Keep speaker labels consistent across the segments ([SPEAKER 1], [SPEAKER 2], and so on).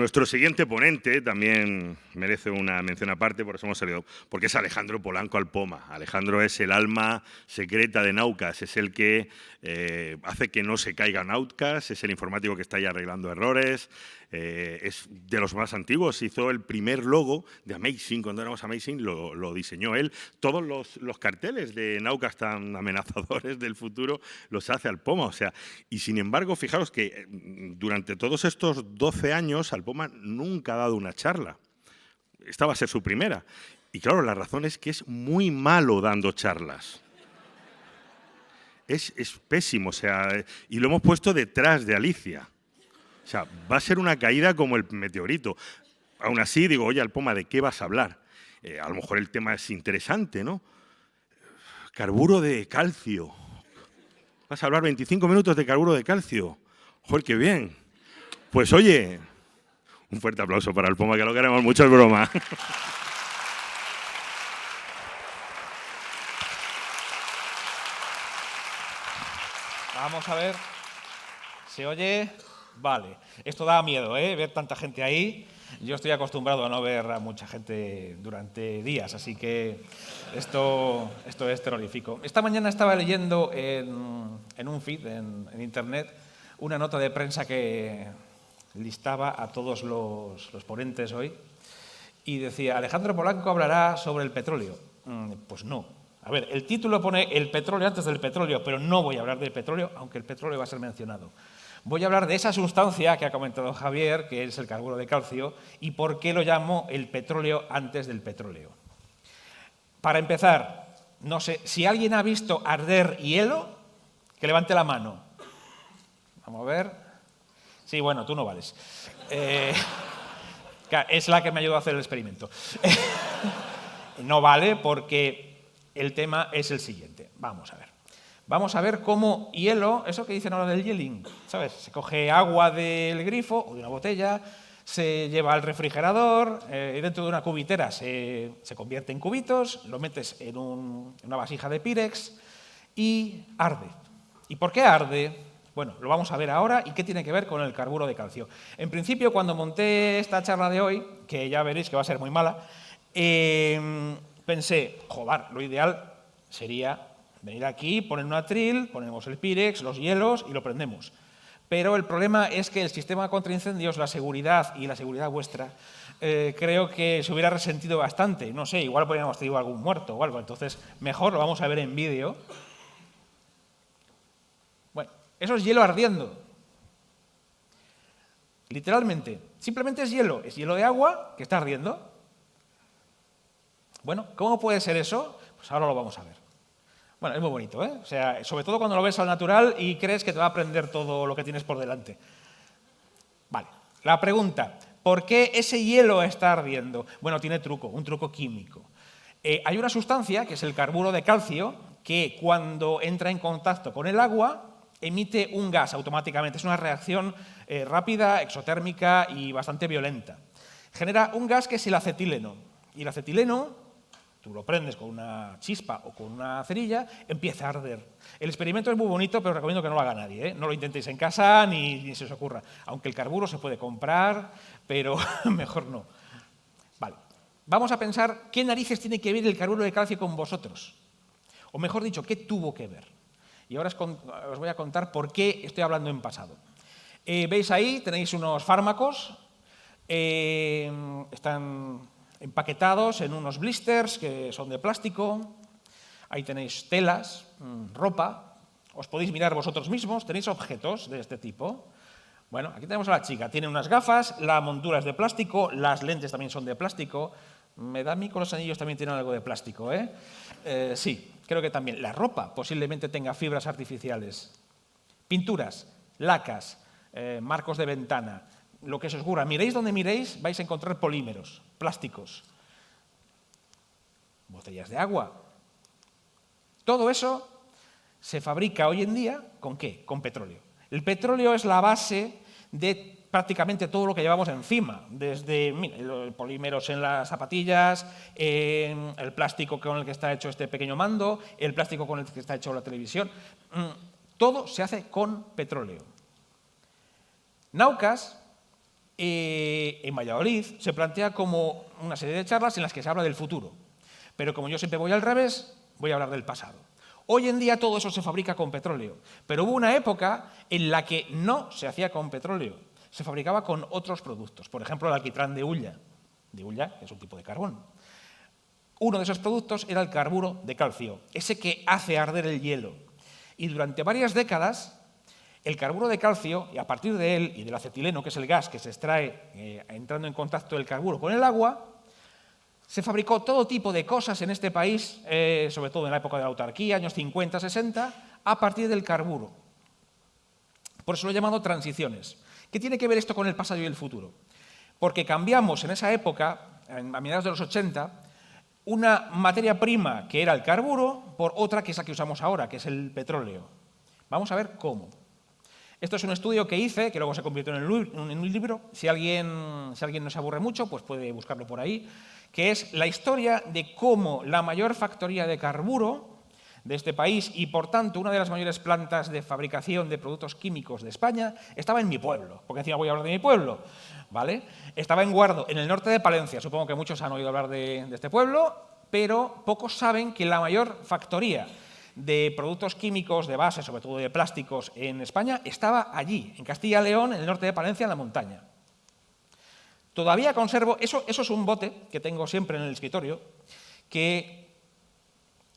[SPEAKER 1] Nuestro siguiente ponente también merece una mención aparte, por eso hemos salido, porque es Alejandro Polanco Alpoma. Alejandro es el alma secreta de Naucas, es el que hace que no se caiga Naucas, es el informático que está ahí arreglando errores, es de los más antiguos, hizo el primer logo de Amazing, cuando éramos Amazing lo diseñó él. Todos los carteles de Naucas tan amenazadores del futuro los hace Alpoma, o sea, y sin embargo, fijaros que durante todos estos 12 años Alpoma nunca ha dado una charla. Esta va a ser su primera. Y claro, la razón es que es muy malo dando charlas. Es pésimo, o sea, y lo hemos puesto detrás de Alicia. O sea, va a ser una caída como el meteorito. Aún así, digo, oye, Alpoma, ¿de qué vas a hablar? A lo mejor el tema es interesante, ¿no? Carburo de calcio. ¿Vas a hablar 25 minutos de carburo de calcio? ¡Joder, qué bien! Pues oye, un fuerte aplauso para Alpoma, que lo queremos mucho, es broma.
[SPEAKER 2] Vamos a ver. ¿Se oye? Vale. Esto da miedo, ver tanta gente ahí. Yo estoy acostumbrado a no ver a mucha gente durante días, así que esto es terrorífico. Esta mañana estaba leyendo en un feed, en internet, una nota de prensa que listaba a todos los ponentes hoy y decía: Alejandro Polanco hablará sobre el petróleo. Pues no. A ver, el título pone el petróleo antes del petróleo, pero no voy a hablar del petróleo, aunque el petróleo va a ser mencionado. Voy a hablar de esa sustancia que ha comentado Javier, que es el carburo de calcio, y por qué lo llamo el petróleo antes del petróleo. Para empezar, no sé, si alguien ha visto arder hielo, que levante la mano. Vamos a ver. Sí, bueno, tú no vales. Es la que me ayudó a hacer el experimento. No vale porque el tema es el siguiente. Vamos a ver. Vamos a ver cómo hielo, eso que dicen ahora del yelling, ¿sabes? Se coge agua del grifo o de una botella, se lleva al refrigerador, y dentro de una cubitera se convierte en cubitos, lo metes en una vasija de Pirex y arde. ¿Y por qué arde? Bueno, lo vamos a ver ahora y qué tiene que ver con el carburo de calcio. En principio, cuando monté esta charla de hoy, que ya veréis que va a ser muy mala, pensé, joder, lo ideal sería venir aquí, poner un atril, ponemos el Pirex, los hielos y lo prendemos. Pero el problema es que el sistema contra incendios, la seguridad y la seguridad vuestra, creo que se hubiera resentido bastante. No sé, igual podríamos tener algún muerto o algo. Entonces, mejor lo vamos a ver en vídeo. Bueno, eso es hielo ardiendo. Literalmente, simplemente es hielo de agua que está ardiendo. Bueno, ¿cómo puede ser eso? Pues ahora lo vamos a ver. Bueno, es muy bonito, ¿eh? O sea, sobre todo cuando lo ves al natural y crees que te va a prender todo lo que tienes por delante. Vale, la pregunta, ¿por qué ese hielo está ardiendo? Bueno, tiene truco, un truco químico. Hay una sustancia, que es el carburo de calcio, que cuando entra en contacto con el agua emite un gas automáticamente. Es una reacción rápida, exotérmica y bastante violenta. Genera un gas que es el acetileno. Y el acetileno, tú lo prendes con una chispa o con una cerilla, empieza a arder. El experimento es muy bonito, pero recomiendo que no lo haga nadie, ¿eh? No lo intentéis en casa ni se os ocurra. Aunque el carburo se puede comprar, pero mejor no. Vale. Vamos a pensar qué narices tiene que ver el carburo de calcio con vosotros. O mejor dicho, qué tuvo que ver. Y ahora os voy a contar por qué estoy hablando en pasado. ¿Veis ahí? Tenéis unos fármacos. Están empaquetados en unos blisters que son de plástico. Ahí tenéis telas, ropa. Os podéis mirar vosotros mismos. Tenéis objetos de este tipo. Bueno, aquí tenemos a la chica. Tiene unas gafas, la montura es de plástico, las lentes también son de plástico. Me da a mí que los anillos también tienen algo de plástico, ¿eh? Sí, creo que también. La ropa posiblemente tenga fibras artificiales. Pinturas, lacas, marcos de ventana. Lo que se os ocurra. Miréis donde miréis, vais a encontrar polímeros, plásticos, botellas de agua. Todo eso se fabrica hoy en día, ¿con qué? Con petróleo. El petróleo es la base de prácticamente todo lo que llevamos encima, desde los polímeros en las zapatillas, el plástico con el que está hecho este pequeño mando, el plástico con el que está hecho la televisión. Todo se hace con petróleo. Naucas En Valladolid se plantea como una serie de charlas en las que se habla del futuro. Pero como yo siempre voy al revés, voy a hablar del pasado. Hoy en día todo eso se fabrica con petróleo, pero hubo una época en la que no se hacía con petróleo, se fabricaba con otros productos. Por ejemplo, el alquitrán de hulla, que es un tipo de carbón. Uno de esos productos era el carburo de calcio, ese que hace arder el hielo. Y durante varias décadas, el carburo de calcio, y a partir de él y del acetileno, que es el gas que se extrae entrando en contacto del carburo con el agua, se fabricó todo tipo de cosas en este país, sobre todo en la época de la autarquía, años 50, 60, a partir del carburo. Por eso lo he llamado transiciones. ¿Qué tiene que ver esto con el pasado y el futuro? Porque cambiamos en esa época, a mediados de los 80, una materia prima que era el carburo por otra que es la que usamos ahora, que es el petróleo. Vamos a ver cómo. Esto es un estudio que hice, que luego se convirtió en un libro. Si alguien no se aburre mucho, pues puede buscarlo por ahí, que es la historia de cómo la mayor factoría de carburo de este país y, por tanto, una de las mayores plantas de fabricación de productos químicos de España estaba en mi pueblo, porque encima voy a hablar de mi pueblo, ¿vale? Estaba en Guardo, en el norte de Palencia. Supongo que muchos han oído hablar de este pueblo, pero pocos saben que la mayor factoría de productos químicos de base, sobre todo de plásticos, en España, estaba allí, en Castilla y León, en el norte de Palencia, en la montaña. Todavía conservo, eso es un bote que tengo siempre en el escritorio, que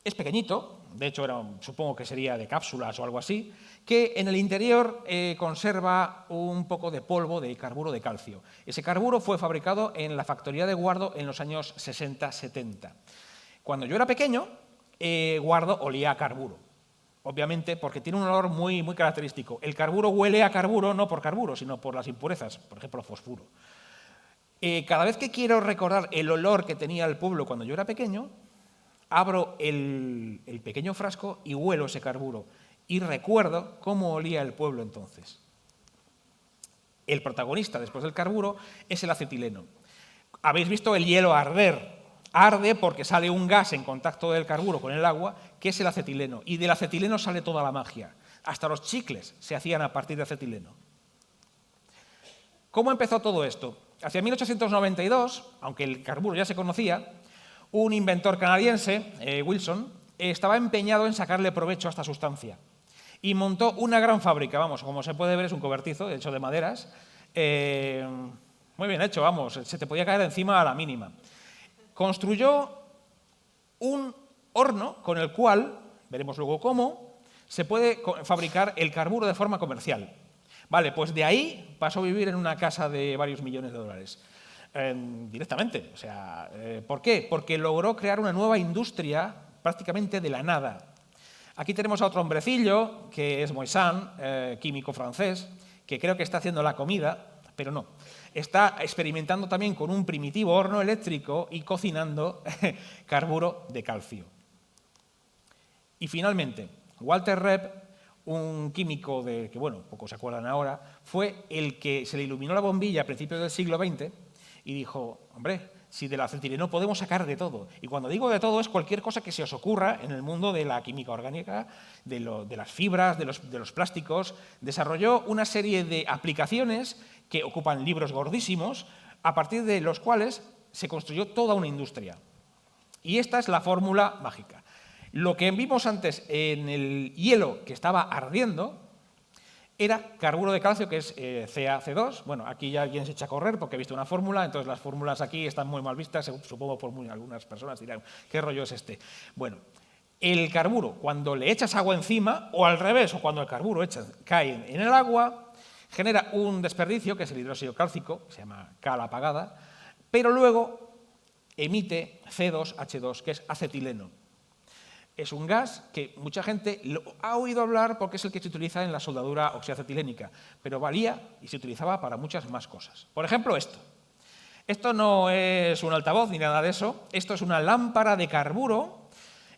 [SPEAKER 2] es pequeñito, de hecho supongo que sería de cápsulas o algo así, que en el interior conserva un poco de polvo de carburo de calcio. Ese carburo fue fabricado en la factoría de Guardo en los años 60-70. Cuando yo era pequeño, Guardo olía a carburo, obviamente porque tiene un olor muy, muy característico. El carburo huele a carburo no por carburo, sino por las impurezas, por ejemplo, fosfuro. Cada vez que quiero recordar el olor que tenía el pueblo cuando yo era pequeño, abro el pequeño frasco y huelo ese carburo y recuerdo cómo olía el pueblo entonces. El protagonista después del carburo es el acetileno. Habéis visto el hielo arder. Arde porque sale un gas en contacto del carburo con el agua, que es el acetileno. Y del acetileno sale toda la magia. Hasta los chicles se hacían a partir de acetileno. ¿Cómo empezó todo esto? Hacia 1892, aunque el carburo ya se conocía, un inventor canadiense, Wilson, estaba empeñado en sacarle provecho a esta sustancia y montó una gran fábrica. Vamos, como se puede ver, es un cobertizo hecho de maderas. Muy bien hecho, vamos, se te podía caer encima a la mínima. Construyó un horno con el cual, veremos luego cómo, se puede fabricar el carburo de forma comercial. Vale, pues de ahí pasó a vivir en una casa de varios millones de dólares. Directamente. O sea, ¿por qué? Porque logró crear una nueva industria prácticamente de la nada. Aquí tenemos a otro hombrecillo, que es Moissan, químico francés, que creo que está haciendo la comida, pero no. Está experimentando también con un primitivo horno eléctrico y cocinando carburo de calcio. Y finalmente, Walter Repp, un químico que, bueno, pocos se acuerdan ahora, fue el que se le iluminó la bombilla a principios del siglo XX y dijo, hombre, si del acetileno podemos sacar de todo. Y cuando digo de todo es cualquier cosa que se os ocurra en el mundo de la química orgánica, de las fibras, de los plásticos. Desarrolló una serie de aplicaciones que ocupan libros gordísimos, a partir de los cuales se construyó toda una industria. Y esta es la fórmula mágica. Lo que vimos antes en el hielo que estaba ardiendo era carburo de calcio, que es CaC2. Bueno, aquí ya alguien se echa a correr porque he visto una fórmula, entonces las fórmulas aquí están muy mal vistas, supongo por algunas personas dirán, ¿qué rollo es este? Bueno, el carburo, cuando le echas agua encima, o al revés, o cuando el carburo cae en el agua, genera un desperdicio, que es el hidróxido cálcico, que se llama cal apagada, pero luego emite C2H2, que es acetileno. Es un gas que mucha gente lo ha oído hablar porque es el que se utiliza en la soldadura oxiacetilénica, pero valía y se utilizaba para muchas más cosas. Por ejemplo, esto. Esto no es un altavoz ni nada de eso, esto es una lámpara de carburo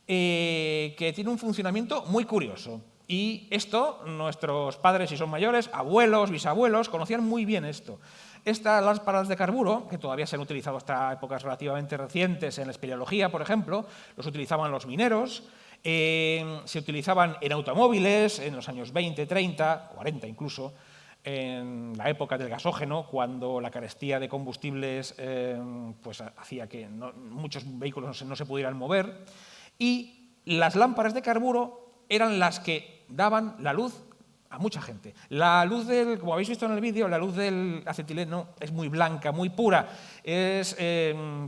[SPEAKER 2] que tiene un funcionamiento muy curioso. Y esto, nuestros padres, si son mayores, abuelos, bisabuelos, conocían muy bien esto. Estas lámparas de carburo, que todavía se han utilizado hasta épocas relativamente recientes en la espeleología, por ejemplo, los utilizaban los mineros, se utilizaban en automóviles en los años 20, 30, 40 incluso, en la época del gasógeno, cuando la carestía de combustibles pues hacía que muchos vehículos no se pudieran mover, y las lámparas de carburo eran las que daban la luz a mucha gente. La luz como habéis visto en el vídeo, la luz del acetileno es muy blanca, muy pura, es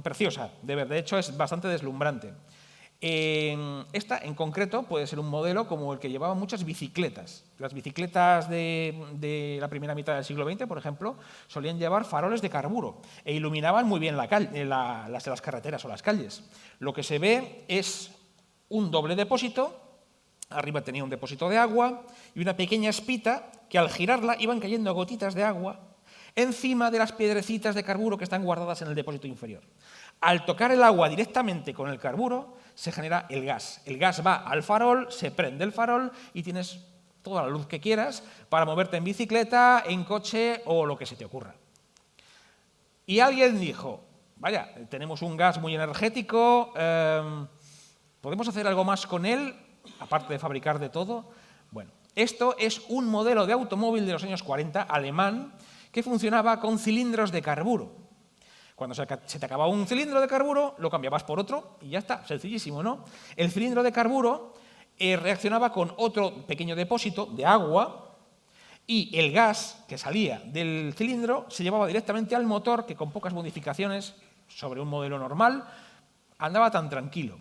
[SPEAKER 2] preciosa de ver, de hecho es bastante deslumbrante. Esta, en concreto, puede ser un modelo como el que llevaban muchas bicicletas. Las bicicletas de la primera mitad del siglo XX, por ejemplo, solían llevar faroles de carburo e iluminaban muy bien las carreteras o las calles. Lo que se ve es un doble depósito. Arriba tenía un depósito de agua y una pequeña espita que al girarla iban cayendo gotitas de agua encima de las piedrecitas de carburo que están guardadas en el depósito inferior. Al tocar el agua directamente con el carburo se genera el gas. El gas va al farol, se prende el farol y tienes toda la luz que quieras para moverte en bicicleta, en coche o lo que se te ocurra. Y alguien dijo, vaya, tenemos un gas muy energético, ¿podemos hacer algo más con él? Aparte de fabricar de todo. Bueno, esto es un modelo de automóvil de los años 40, alemán, que funcionaba con cilindros de carburo. Cuando se te acababa un cilindro de carburo, lo cambiabas por otro y ya está, sencillísimo, ¿no? El cilindro de carburo reaccionaba con otro pequeño depósito de agua y el gas que salía del cilindro se llevaba directamente al motor, que con pocas modificaciones sobre un modelo normal andaba tan tranquilo.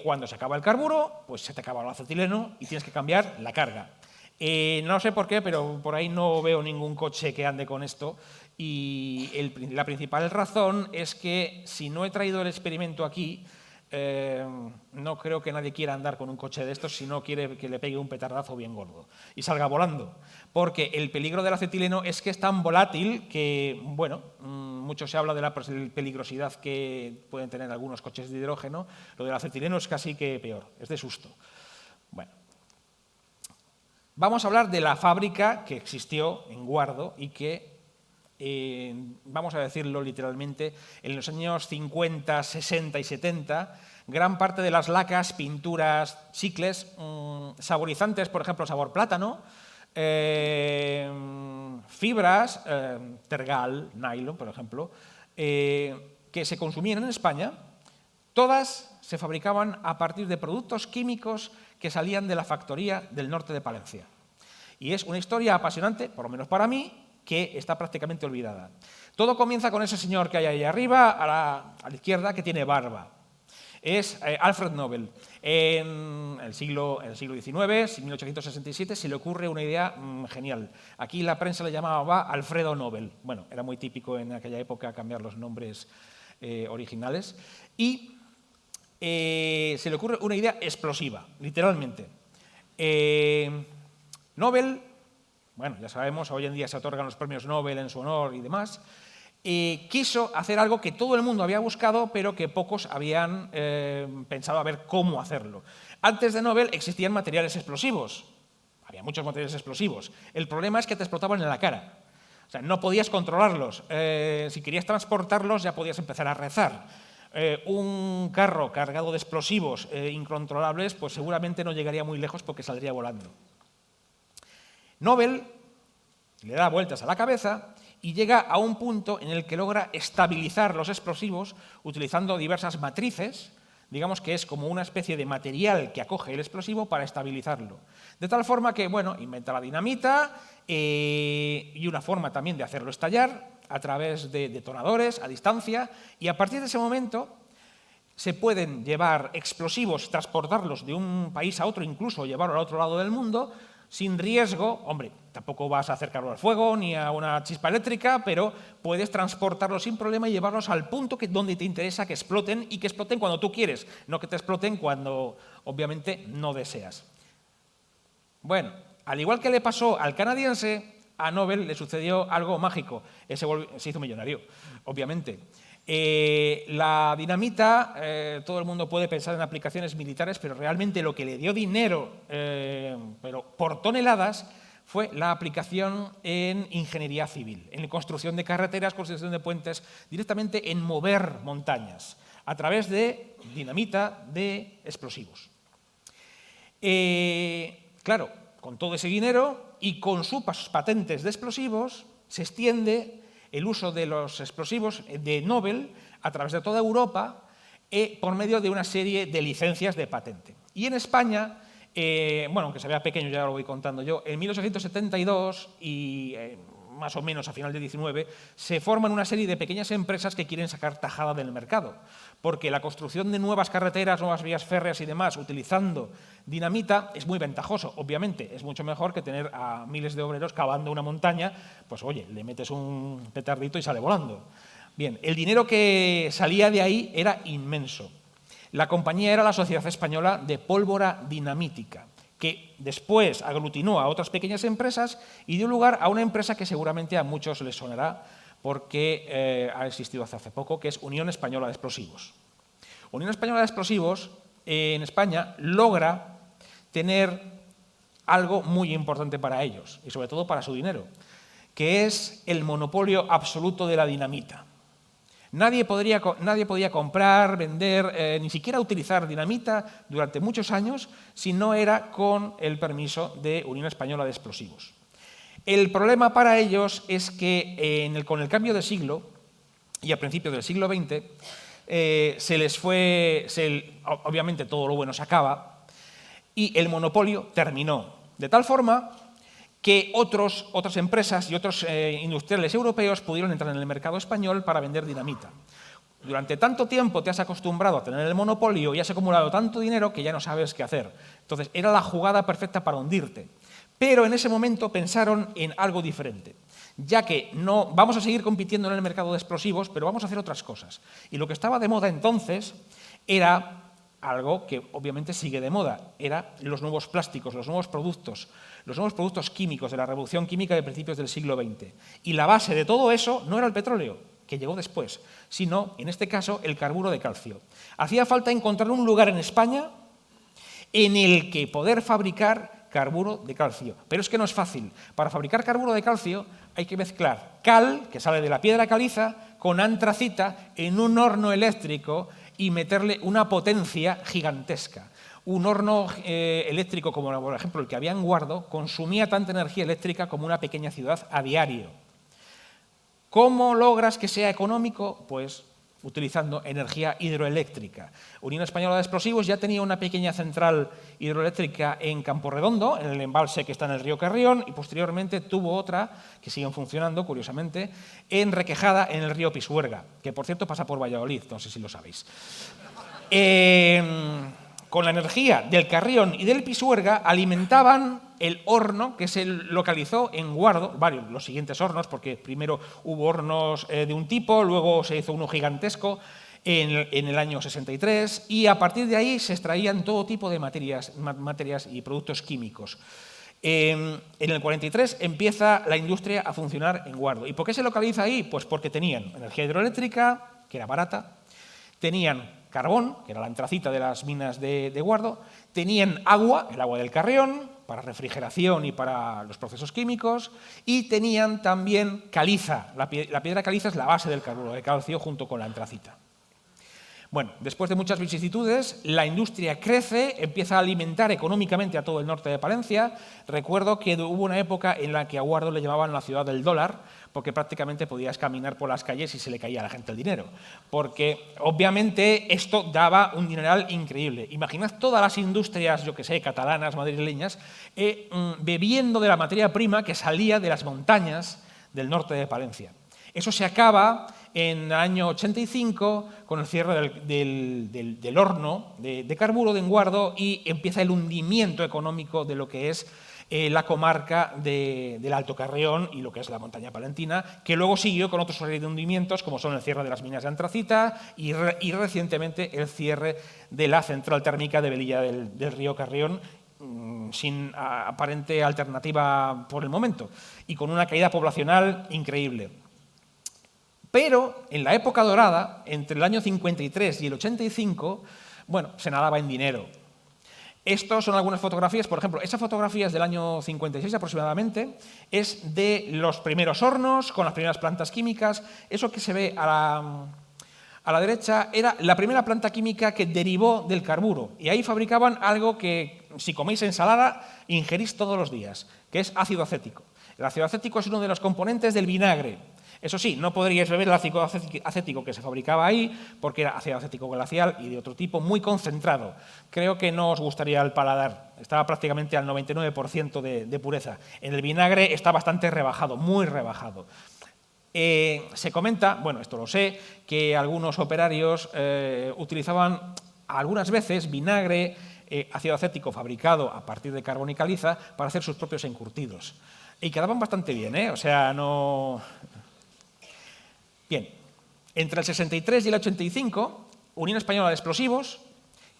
[SPEAKER 2] Cuando se acaba el carburo, pues se te acaba el acetileno y tienes que cambiar la carga. No sé por qué, pero por ahí no veo ningún coche que ande con esto y la principal razón es que si no he traído el experimento aquí, no creo que nadie quiera andar con un coche de estos si no quiere que le pegue un petardazo bien gordo y salga volando. Porque el peligro del acetileno es que es tan volátil que, bueno, mucho se habla de la peligrosidad que pueden tener algunos coches de hidrógeno. Lo del acetileno es casi que peor, es de susto. Bueno, vamos a hablar de la fábrica que existió en Guardo y que, vamos a decirlo literalmente, en los años 50, 60 y 70, gran parte de las lacas, pinturas, chicles, saborizantes, por ejemplo, sabor plátano, fibras, tergal, nylon, por ejemplo, que se consumían en España, todas se fabricaban a partir de productos químicos que salían de la factoría del norte de Palencia. Y es una historia apasionante, por lo menos para mí, que está prácticamente olvidada. Todo comienza con ese señor que hay ahí arriba, a la izquierda, que tiene barba. Es Alfred Nobel. En el siglo XIX, en 1867, se le ocurre una idea genial. Aquí la prensa le llamaba Alfredo Nobel. Bueno, era muy típico en aquella época cambiar los nombres originales. Y se le ocurre una idea explosiva, literalmente. Nobel, bueno, ya sabemos, hoy en día se otorgan los premios Nobel en su honor y demás, quiso hacer algo que todo el mundo había buscado, pero que pocos habían pensado a ver cómo hacerlo. Antes de Nobel existían materiales explosivos, había muchos materiales explosivos. El problema es que te explotaban en la cara. O sea, no podías controlarlos. Si querías transportarlos ya podías empezar a rezar. Un carro cargado de explosivos incontrolables, pues seguramente no llegaría muy lejos porque saldría volando. Nobel le da vueltas a la cabeza y llega a un punto en el que logra estabilizar los explosivos utilizando diversas matrices, digamos que es como una especie de material que acoge el explosivo para estabilizarlo. De tal forma que, bueno, inventa la dinamita y una forma también de hacerlo estallar a través de detonadores a distancia, y a partir de ese momento se pueden llevar explosivos, transportarlos de un país a otro, incluso llevarlo al otro lado del mundo, sin riesgo. Hombre, tampoco vas a acercarlo al fuego ni a una chispa eléctrica, pero puedes transportarlos sin problema y llevarlos al punto donde te interesa que exploten, y que exploten cuando tú quieres, no que te exploten cuando obviamente no deseas. Bueno, al igual que le pasó al canadiense, a Nobel le sucedió algo mágico. Se hizo millonario, obviamente. La dinamita, todo el mundo puede pensar en aplicaciones militares, pero realmente lo que le dio dinero, pero por toneladas, fue la aplicación en ingeniería civil, en construcción de carreteras, construcción de puentes, directamente en mover montañas, a través de dinamita, de explosivos. Claro, con todo ese dinero y con sus patentes de explosivos se extiende el uso de los explosivos de Nobel a través de toda Europa por medio de una serie de licencias de patente. Y en España, bueno, aunque se vea pequeño, ya lo voy contando yo, en 1872 y más o menos a final del 19, se forman una serie de pequeñas empresas que quieren sacar tajada del mercado, porque la construcción de nuevas carreteras, nuevas vías férreas y demás utilizando dinamita es muy ventajoso, obviamente, es mucho mejor que tener a miles de obreros cavando una montaña, pues oye, le metes un petardito y sale volando. Bien, el dinero que salía de ahí era inmenso. La compañía era la Sociedad Española de Pólvora Dinamítica, que después aglutinó a otras pequeñas empresas y dio lugar a una empresa que seguramente a muchos les sonará porque ha existido hace poco, que es Unión Española de Explosivos. Unión Española de Explosivos en España logra tener algo muy importante para ellos y sobre todo para su dinero, que es el monopolio absoluto de la dinamita. Nadie podía comprar, vender, ni siquiera utilizar dinamita durante muchos años si no era con el permiso de Unión Española de Explosivos. El problema para ellos es que con el cambio de siglo y a principios del siglo XX obviamente todo lo bueno se acaba y el monopolio terminó. De tal forma que otras empresas y otros industriales europeos pudieron entrar en el mercado español para vender dinamita. Durante tanto tiempo te has acostumbrado a tener el monopolio y has acumulado tanto dinero que ya no sabes qué hacer. Entonces, era la jugada perfecta para hundirte. Pero en ese momento pensaron en algo diferente, ya que no vamos a seguir compitiendo en el mercado de explosivos, pero vamos a hacer otras cosas. Y lo que estaba de moda entonces era algo que obviamente sigue de moda, eran los nuevos plásticos, los nuevos productos químicos de la revolución química de principios del siglo XX. Y la base de todo eso no era el petróleo, que llegó después, sino, en este caso, el carburo de calcio. Hacía falta encontrar un lugar en España en el que poder fabricar carburo de calcio. Pero es que no es fácil. Para fabricar carburo de calcio hay que mezclar cal, que sale de la piedra caliza, con antracita en un horno eléctrico y meterle una potencia gigantesca. Un horno eléctrico, como por ejemplo el que había en Guardo, consumía tanta energía eléctrica como una pequeña ciudad a diario. ¿Cómo logras que sea económico? Pues utilizando energía hidroeléctrica. Unión Española de Explosivos ya tenía una pequeña central hidroeléctrica en Camporredondo, en el embalse que está en el río Carrión, y posteriormente tuvo otra, que siguen funcionando, curiosamente, en Requejada, en el río Pisuerga, que por cierto pasa por Valladolid, no sé si lo sabéis. Con la energía del Carrión y del Pisuerga alimentaban el horno que se localizó en Guardo, los siguientes hornos, porque primero hubo hornos de un tipo, luego se hizo uno gigantesco en el año 63 y a partir de ahí se extraían todo tipo de materias y productos químicos. En el 43 empieza la industria a funcionar en Guardo. ¿Y por qué se localiza ahí? Pues porque tenían energía hidroeléctrica, que era barata, tenían carbón, que era la antracita de las minas de Guardo, tenían agua, el agua del Carrión, para refrigeración y para los procesos químicos, y tenían también caliza. La piedra caliza es la base del carburo de calcio junto con la antracita. Bueno, después de muchas vicisitudes, la industria crece, empieza a alimentar económicamente a todo el norte de Palencia. Recuerdo que hubo una época en la que a Guardo le llamaban la ciudad del dólar, porque prácticamente podías caminar por las calles y se le caía a la gente el dinero. Porque obviamente esto daba un dineral increíble. Imaginad todas las industrias, yo que sé, catalanas, madrileñas, bebiendo de la materia prima que salía de las montañas del norte de Palencia. Eso se acaba en el año 85 con el cierre del horno de carburo de Guardo y empieza el hundimiento económico de lo que es la comarca del Alto Carrión y lo que es la montaña palentina, que luego siguió con otros serie de hundimientos como son el cierre de las minas de antracita y recientemente el cierre de la central térmica de Velilla del río Carrión, sin aparente alternativa por el momento y con una caída poblacional increíble. Pero en la época dorada, entre el año 53 y el 85, bueno, se nadaba en dinero. Estas son algunas fotografías, por ejemplo, esa fotografía es del año 56 aproximadamente, es de los primeros hornos con las primeras plantas químicas. Eso que se ve a A la derecha era la primera planta química que derivó del carburo, y ahí fabricaban algo que, si coméis ensalada, ingerís todos los días, que es ácido acético. El ácido acético es uno de los componentes del vinagre. Eso sí, no podríais beber el ácido acético que se fabricaba ahí, porque era ácido acético glacial y de otro tipo, muy concentrado. Creo que no os gustaría el paladar, estaba prácticamente al 99% de pureza. En el vinagre está bastante rebajado, muy rebajado. Se comenta, bueno, esto lo sé, que algunos operarios utilizaban algunas veces vinagre, ácido acético fabricado a partir de carbón y caliza para hacer sus propios encurtidos. Y quedaban bastante bien, ¿eh? O sea, no... Bien, entre el 63 y el 85, Unión Española de Explosivos,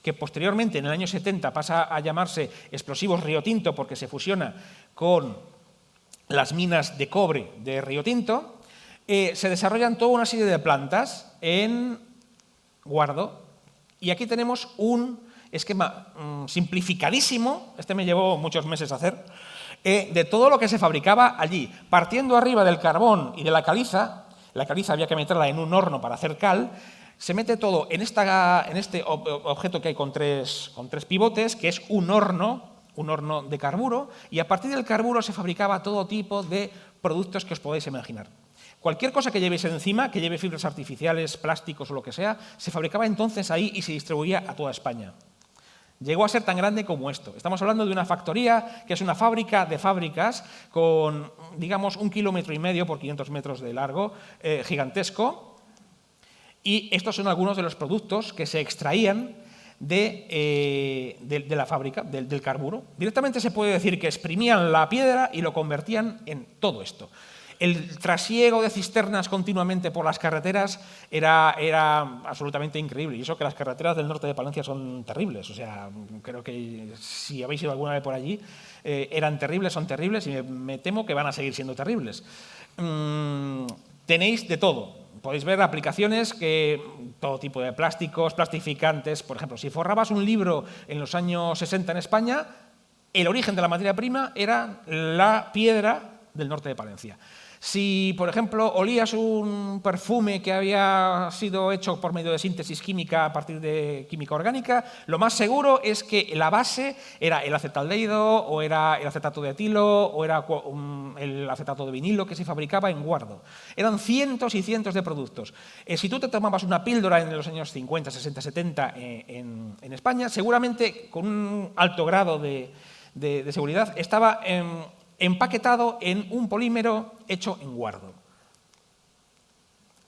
[SPEAKER 2] que posteriormente en el año 70 pasa a llamarse Explosivos Río Tinto porque se fusiona con las minas de cobre de Río Tinto, se desarrollan toda una serie de plantas en Guardo, y aquí tenemos un esquema simplificadísimo, este me llevó muchos meses a hacer, de todo lo que se fabricaba allí, partiendo arriba del carbón y de la caliza había que meterla en un horno para hacer cal, se mete todo en este objeto que hay con tres pivotes, que es un horno de carburo, y a partir del carburo se fabricaba todo tipo de productos que os podéis imaginar. Cualquier cosa que llevéis encima, que lleve fibras artificiales, plásticos o lo que sea, se fabricaba entonces ahí y se distribuía a toda España. Llegó a ser tan grande como esto. Estamos hablando de una factoría que es una fábrica de fábricas con, digamos, 1,5 kilómetros por 500 metros de largo, gigantesco. Y estos son algunos de los productos que se extraían de la fábrica, del carburo. Directamente se puede decir que exprimían la piedra y lo convertían en todo esto. El trasiego de cisternas continuamente por las carreteras era absolutamente increíble. Y eso que las carreteras del norte de Palencia son terribles. O sea, creo que si habéis ido alguna vez por allí, eran terribles, son terribles y me temo que van a seguir siendo terribles. Tenéis de todo. Podéis ver aplicaciones que todo tipo de plásticos, plastificantes. Por ejemplo, si forrabas un libro en los años 60 en España, el origen de la materia prima era la piedra del norte de Palencia. Si, por ejemplo, olías un perfume que había sido hecho por medio de síntesis química a partir de química orgánica, lo más seguro es que la base era el acetaldehído, o era el acetato de etilo, o era el acetato de vinilo que se fabricaba en Guardo. Eran cientos y cientos de productos. Si tú te tomabas una píldora en los años 50, 60, 70 en España, seguramente con un alto grado de seguridad estaba empaquetado en un polímero hecho en Guardo.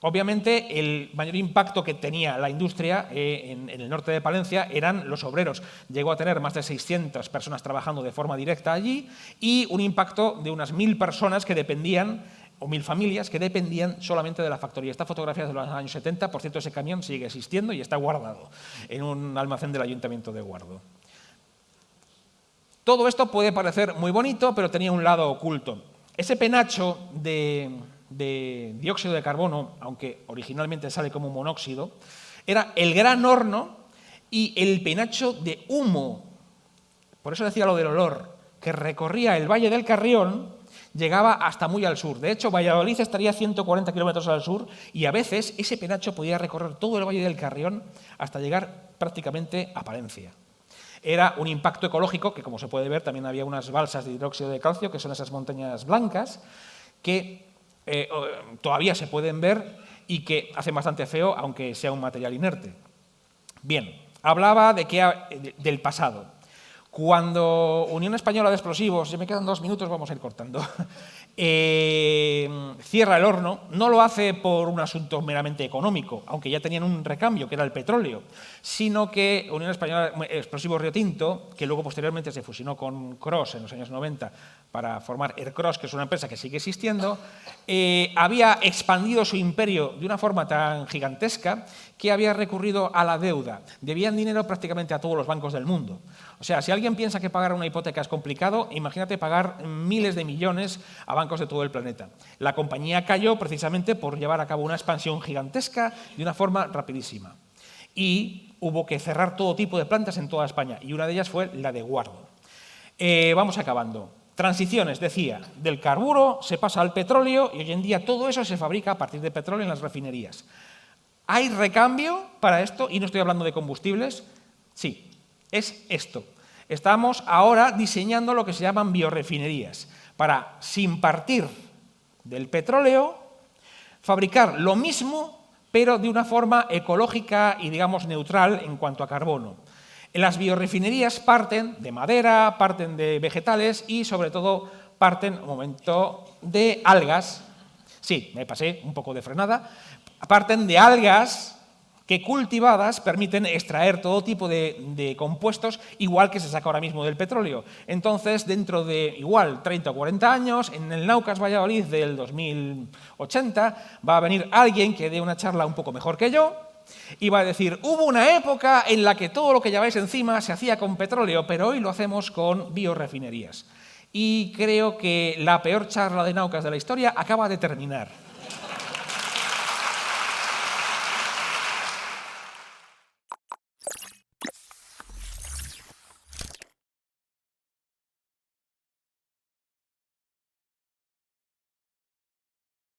[SPEAKER 2] Obviamente, el mayor impacto que tenía la industria en el norte de Palencia eran los obreros. Llegó a tener más de 600 personas trabajando de forma directa allí y un impacto de unas 1.000 personas que dependían, o 1.000 familias que dependían solamente de la factoría. Esta fotografía es de los años 70, por cierto, ese camión sigue existiendo y está guardado en un almacén del Ayuntamiento de Guardo. Todo esto puede parecer muy bonito, pero tenía un lado oculto. Ese penacho de dióxido de carbono, aunque originalmente sale como monóxido, era el gran horno y el penacho de humo. Por eso decía lo del olor, que recorría el Valle del Carrión, llegaba hasta muy al sur. De hecho, Valladolid estaría a 140 kilómetros al sur y a veces ese penacho podía recorrer todo el Valle del Carrión hasta llegar prácticamente a Palencia. Era un impacto ecológico que, como se puede ver, también había unas balsas de hidróxido de calcio, que son esas montañas blancas, que todavía se pueden ver y que hacen bastante feo, aunque sea un material inerte. Bien, hablaba del pasado. Cuando Unión Española de Explosivos, ya me quedan 2 minutos, vamos a ir cortando, cierra el horno, no lo hace por un asunto meramente económico, aunque ya tenían un recambio, que era el petróleo, sino que Unión Española de Explosivos Río Tinto, que luego posteriormente se fusionó con Cross en los años 90 para formar Aircross, que es una empresa que sigue existiendo, había expandido su imperio de una forma tan gigantesca que había recurrido a la deuda. Debían dinero prácticamente a todos los bancos del mundo. O sea, si alguien piensa que pagar una hipoteca es complicado, imagínate pagar miles de millones a bancos de todo el planeta. La compañía cayó precisamente por llevar a cabo una expansión gigantesca de una forma rapidísima. Y hubo que cerrar todo tipo de plantas en toda España, y una de ellas fue la de Guardo. Vamos acabando. Transiciones, decía, del carburo se pasa al petróleo y hoy en día todo eso se fabrica a partir de petróleo en las refinerías. ¿Hay recambio para esto? Y no estoy hablando de combustibles. Sí, es esto. Estamos ahora diseñando lo que se llaman biorefinerías para, sin partir del petróleo, fabricar lo mismo, pero de una forma ecológica y, digamos, neutral en cuanto a carbono. Las biorefinerías parten de madera, parten de vegetales y, sobre todo, parten, un momento, de algas. Sí, me pasé un poco de frenada. Parten de algas que cultivadas permiten extraer todo tipo de compuestos, igual que se saca ahora mismo del petróleo. Entonces, dentro de igual 30 o 40 años, en el Naucas Valladolid del 2080, va a venir alguien que dé una charla un poco mejor que yo y va a decir, hubo una época en la que todo lo que lleváis encima se hacía con petróleo, pero hoy lo hacemos con biorefinerías. Y creo que la peor charla de Naucas de la historia acaba de terminar.